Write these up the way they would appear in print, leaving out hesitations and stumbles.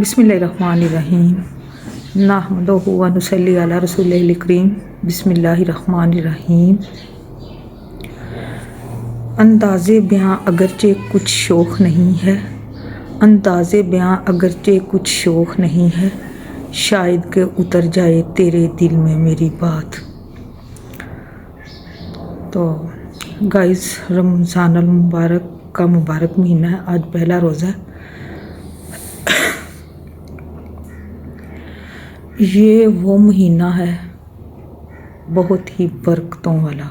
बिस्मिल्लाहिर्रहमानिर्रहीम नहमदुहु व नुसल्ली अला रसूलिल करीम। बिस्मिल्लाहिर्रहमानिर्रहीम। अंदाज़े बयां अगरचे कुछ शौक़ नहीं है, अंदाज़े बयां अगरचे कुछ शौक़ नहीं है, शायद कि उतर जाए तेरे दिल में मेरी बात। तो गाइस, रमज़ान अल मुबारक का मुबारक महीना है। आज पहला रोज़ा है। ये वो महीना है बहुत ही बरकतों वाला।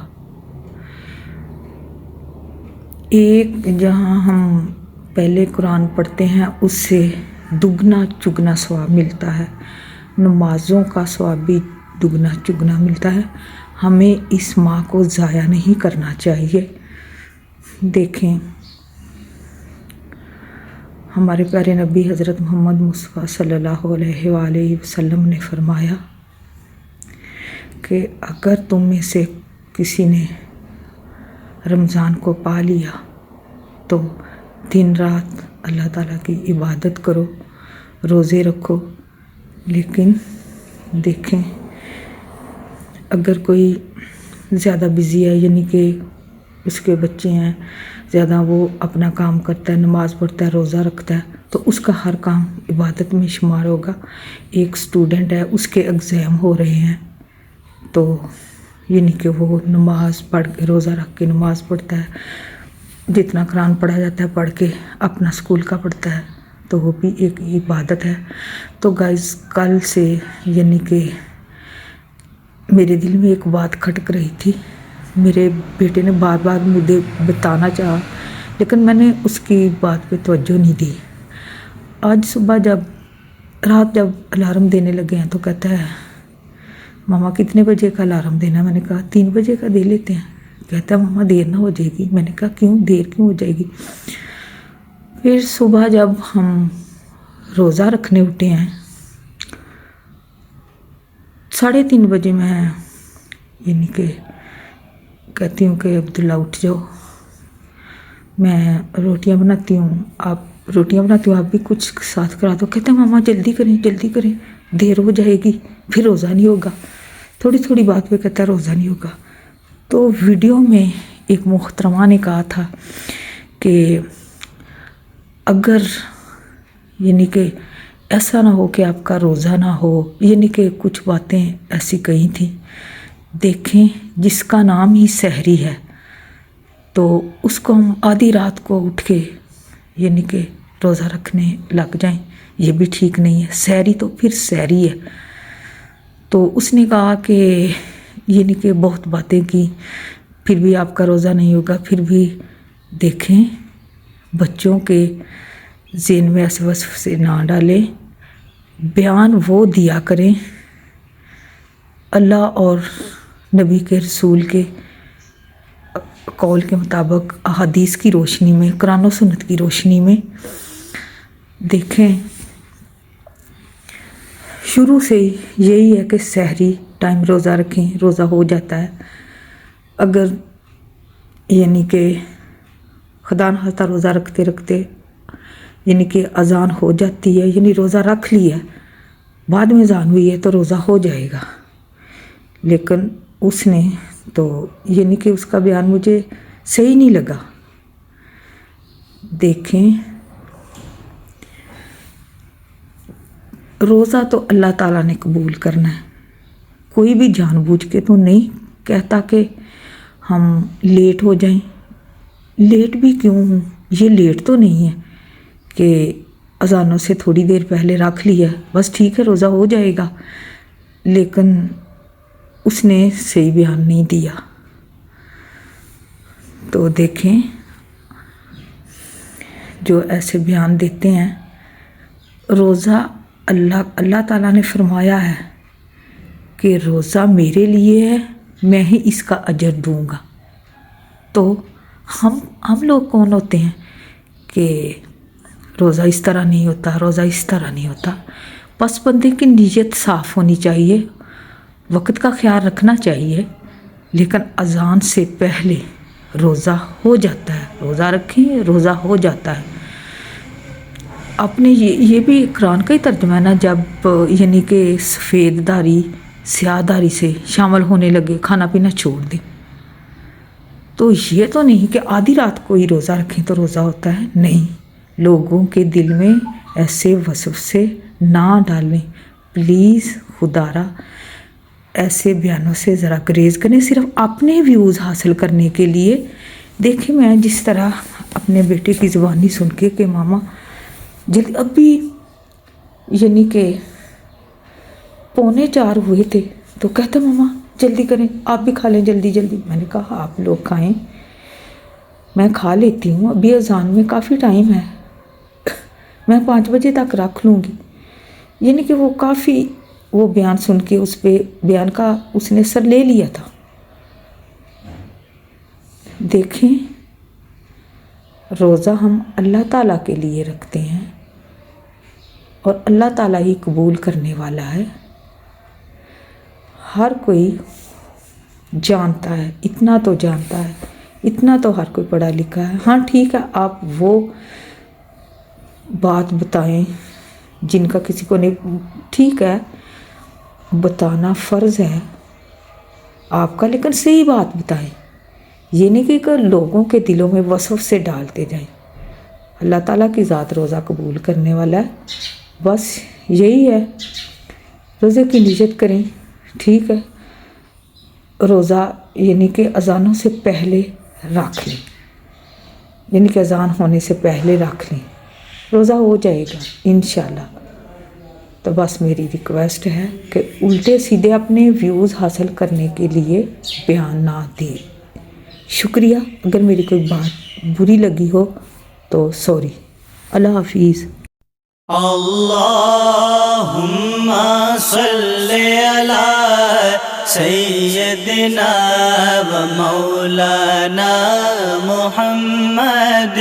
एक जहाँ हम पहले कुरान पढ़ते हैं उससे दुगना चुगना सवाब मिलता है, नमाज़ों का सवाब भी दुगना चुगना मिलता है। हमें इस माह को ज़ाया नहीं करना चाहिए। देखें, हमारे प्यारे नबी हज़रत मोहम्मद मुस्तफ़ा सल्लल्लाहु अलैहि वसल्लम ने फरमाया कि अगर तुम में से किसी ने रमज़ान को पा लिया तो दिन रात अल्लाह ताला की इबादत करो, रोज़े रखो। लेकिन देखें, अगर कोई ज़्यादा बिज़ी है, यानी कि उसके बच्चे हैं ज़्यादा, वो अपना काम करता है, नमाज़ पढ़ता है, रोज़ा रखता है, तो उसका हर काम इबादत में शुमार होगा। एक स्टूडेंट है, उसके एग्ज़ाम हो रहे हैं, तो यानी कि वो नमाज़ पढ़ के, रोज़ा रख के नमाज़ पढ़ता है, जितना कुरान पढ़ा जाता है पढ़ के अपना स्कूल का पढ़ता है, तो वो भी एक इबादत है। तो गाइस, कल से यानी कि मेरे दिल में एक बात खटक रही थी। मेरे बेटे ने बार बार मुझे बताना चाहा, लेकिन मैंने उसकी बात पे तवज्जो नहीं दी। आज सुबह जब अलार्म देने लगे हैं तो कहता है, मामा कितने बजे का अलार्म देना है? मैंने कहा 3 बजे का दे लेते हैं। कहता है मामा देर ना हो जाएगी। मैंने कहा क्यों, देर क्यों हो जाएगी? फिर सुबह जब हम रोज़ा रखने उठे हैं, 3:30 बजे मैं यानी कि कहती हूँ कि अब्दुल्ला उठ जाओ, मैं रोटियां बनाती हूँ, आप रोटियां बनाती हूँ, आप भी कुछ साथ करा दो। कहते हैं मामा जल्दी करें, देर हो जाएगी, फिर रोज़ा नहीं होगा। थोड़ी थोड़ी बात पे कहता है रोज़ा नहीं होगा। तो वीडियो में एक मोहतरमा ने कहा था कि अगर यानी कि ऐसा ना हो कि आपका रोज़ा ना हो, यानी कि कुछ बातें ऐसी कही थी। देखें, जिसका नाम ही सहरी है तो उसको हम आधी रात को उठ के यानी कि रोज़ा रखने लग जाएं, ये भी ठीक नहीं है। सहरी तो फिर सहरी है। तो उसने कहा कि यानी कि बहुत बातें की, फिर भी आपका रोज़ा नहीं होगा। फिर भी देखें, बच्चों के ज़हन में ऐसे वसवसे ना डालें, बयान वो दिया करें अल्लाह और नबी के रसूल के कौल के मुताबिक, हदीस की रोशनी में, कुरान और सुन्नत की रोशनी में। देखें, शुरू से यही है कि सहरी टाइम रोज़ा रखें, रोज़ा हो जाता है। अगर यानी कि खुदा न खास्ता रोज़ा रखते रखते यानी कि अजान हो जाती है, यानी रोज़ा रख लिया, बाद में अजान हुई है तो रोज़ा हो जाएगा। लेकिन उसने तो यानी कि उसका बयान मुझे सही नहीं लगा। देखें, रोज़ा तो अल्लाह ताला ने कबूल करना है। कोई भी जानबूझ के तो नहीं कहता कि हम लेट हो जाएं। लेट भी क्यों, ये लेट तो नहीं है कि अजानों से थोड़ी देर पहले रख लिया, बस ठीक है रोज़ा हो जाएगा। लेकिन उसने सही बयान नहीं दिया। तो देखें, जो ऐसे बयान देते हैं, रोज़ा अल्लाह ताला ने फरमाया है कि रोज़ा मेरे लिए है, मैं ही इसका अजर दूंगा। तो हम लोग कौन होते हैं कि रोज़ा इस तरह नहीं होता, रोज़ा इस तरह नहीं होता। बस बंदे की नीयत साफ़ होनी चाहिए, वक्त का ख्याल रखना चाहिए। लेकिन अजान से पहले रोज़ा हो जाता है, रोज़ा रखें, रोज़ा हो जाता है। آپ نے یہ بھی قرآن کا ہی ترجمہ ہے نا، جب یعنی کہ سفید داڑھی سیاہ داڑھی سے شامل ہونے لگے کھانا پینا چھوڑ دیں، تو یہ تو نہیں کہ آدھی رات کو ہی روزہ رکھیں تو روزہ ہوتا ہے، نہیں، لوگوں کے دل میں ایسے وسوسے نہ ڈالیں پلیز، خدارا ایسے بیانوں سے ذرا گریز کریں، صرف اپنے ویوز حاصل کرنے کے لیے۔ دیکھیں میں جس طرح اپنے بیٹے کی زبانی سن کے کہ ماما جلدی، اب بھی یعنی کہ 3:45 ہوئے تھے تو کہتا ماما جلدی کریں، آپ بھی کھا لیں جلدی جلدی۔ میں نے کہا آپ لوگ کھائیں، میں کھا لیتی ہوں، ابھی اذان میں کافی ٹائم ہے، میں 5 بجے تک رکھ لوں گی۔ یعنی کہ وہ کافی وہ بیان سن کے اس پہ بیان کا اس نے سر لے لیا تھا۔ دیکھیں روزہ ہم اللہ تعالیٰ کے لیے رکھتے ہیں اور اللہ تعالیٰ ہی قبول کرنے والا ہے۔ ہر کوئی جانتا ہے، اتنا تو جانتا ہے، اتنا تو ہر کوئی پڑھا لکھا ہے۔ ہاں ٹھیک ہے، آپ وہ بات بتائیں جن کا کسی کو نہیں، ٹھیک ہے بتانا فرض ہے آپ کا، لیکن صحیح بات بتائیں، یہ نہیں کہ لوگوں کے دلوں میں وسوسے ڈالتے جائیں۔ اللہ تعالیٰ کی ذات روزہ قبول کرنے والا ہے، بس یہی ہے، روزے کی نیت کریں، ٹھیک ہے، روزہ یعنی کہ اذانوں سے پہلے رکھ لیں، یعنی کہ اذان ہونے سے پہلے رکھ لیں، روزہ ہو جائے گا انشاءاللہ۔ تو بس میری ریکویسٹ ہے کہ الٹے سیدھے اپنے ویوز حاصل کرنے کے لیے بیان نہ دیں۔ شکریہ، اگر میری کوئی بات بری لگی ہو تو سوری۔ اللہ حافظ۔ اللہم صلی علی سیدنا و مولانا محمد